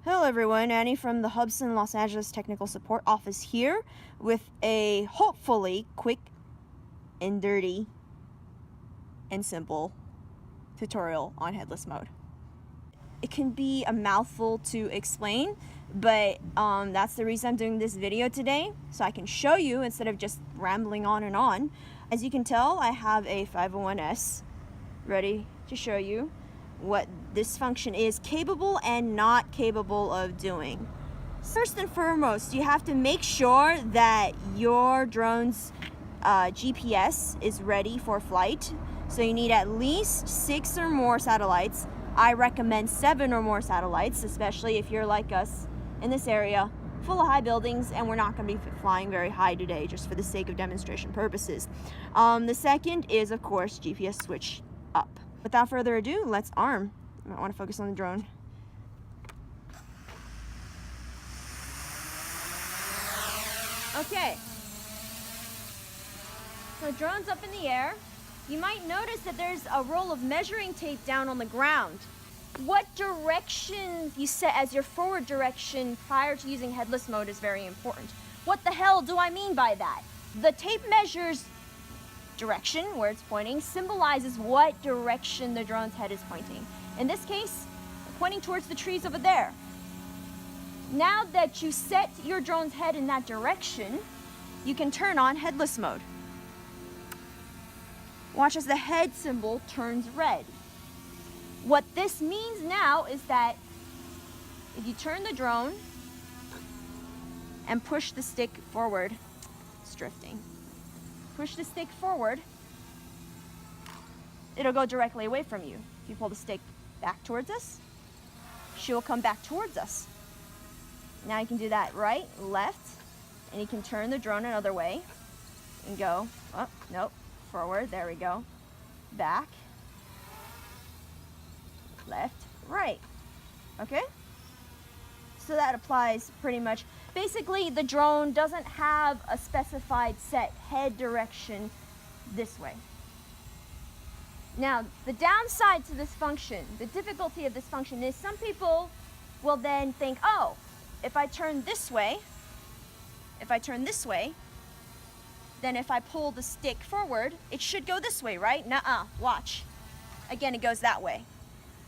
Hello everyone, Annie from the Hubsan Los Angeles Technical Support Office here with a hopefully quick and dirty and simple tutorial on headless mode. It can be a mouthful to explain, but that's the reason I'm doing this video today, so I can show you instead of just rambling on and on. As you can tell, I have a 501S ready to show you what this function is capable and not capable of doing. First and foremost, you have to make sure that your drone's GPS is ready for flight. So you need at least 6 or more satellites. I recommend 7 or more satellites, especially if you're like us in this area full of high buildings, and we're not going to be flying very high today just for the sake of demonstration purposes. The second is, of course, GPS switch up. Without further ado, let's arm. I might want to focus on the drone. Okay. So drone's up in the air. You might notice that there's a roll of measuring tape down on the ground. What direction you set as your forward direction prior to using headless mode is very important. What the hell do I mean by that? The tape measures direction, where it's pointing, symbolizes what direction the drone's head is pointing. In this case, pointing towards the trees over there. Now that you set your drone's head in that direction, you can turn on headless mode. Watch as the head symbol turns red. What this means now is that if you turn the drone and push the stick forward, it's drifting. Push the stick forward, it'll go directly away from you. If you pull the stick back towards us, she will come back towards us. Now you can do that right, left, and you can turn the drone another way and go, oh, nope, forward, there we go, back, left, right, okay? So that applies pretty much. Basically, the drone doesn't have a specified set head direction this way. Now, the downside to this function, the difficulty of this function is some people will then think, oh, if I turn this way, then if I pull the stick forward, it should go this way, right? Nuh-uh, watch. Again, it goes that way.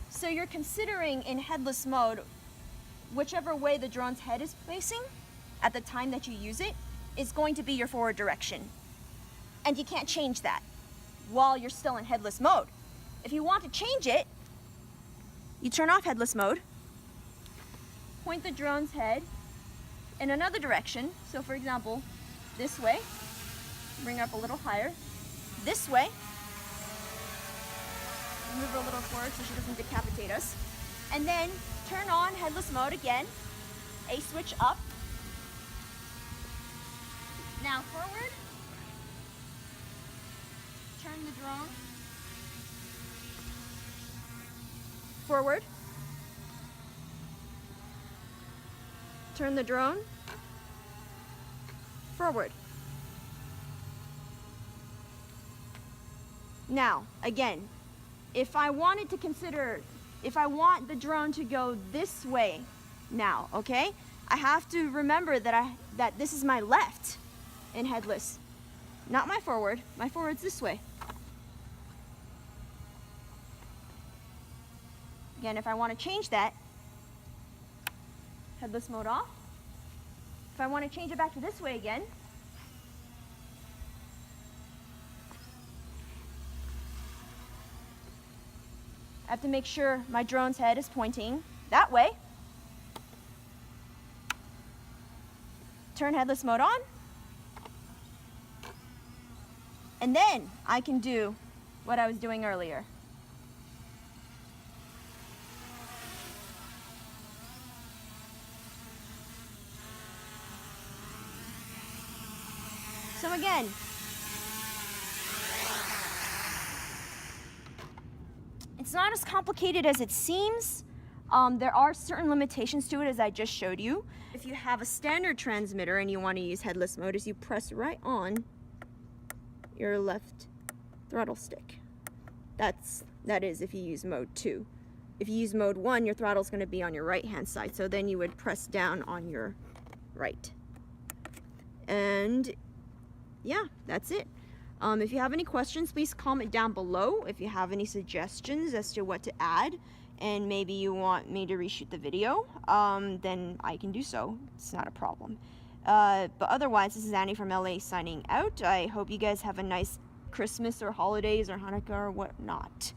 So you're considering in headless mode, whichever way the drone's head is facing at the time that you use it is going to be your forward direction. And you can't change that while you're still in headless mode. If you want to change it, you turn off headless mode, point the drone's head in another direction. So for example, this way, bring her up a little higher, this way, move her a little forward so she doesn't decapitate us, and then turn on headless mode again, a switch up. Now forward, turn the drone, forward, turn the drone, forward. Now, again, if I wanted to consider, if I want the drone to go this way now, okay? I have to remember that this is my left in headless, not my forward. My forward's this way. Again, if I want to change that, headless mode off. If I want to change it back to this way again, I have to make sure my drone's head is pointing that way. Turn headless mode on. And then I can do what I was doing earlier. So again, it's not as complicated as it seems. There are certain limitations to it, as I just showed you. If you have a standard transmitter and you want to use headless mode, is you press right on your left throttle stick. That is if you use mode 2. if you use mode 1, your throttle's going to be on your right hand side, so then you would press down on your right. And yeah, that's it. If you have any questions, please comment down below. If you have any suggestions as to what to add, and maybe you want me to reshoot the video, then I can do so. It's not a problem. But otherwise, this is Annie from LA signing out. I hope you guys have a nice Christmas or holidays or Hanukkah or whatnot.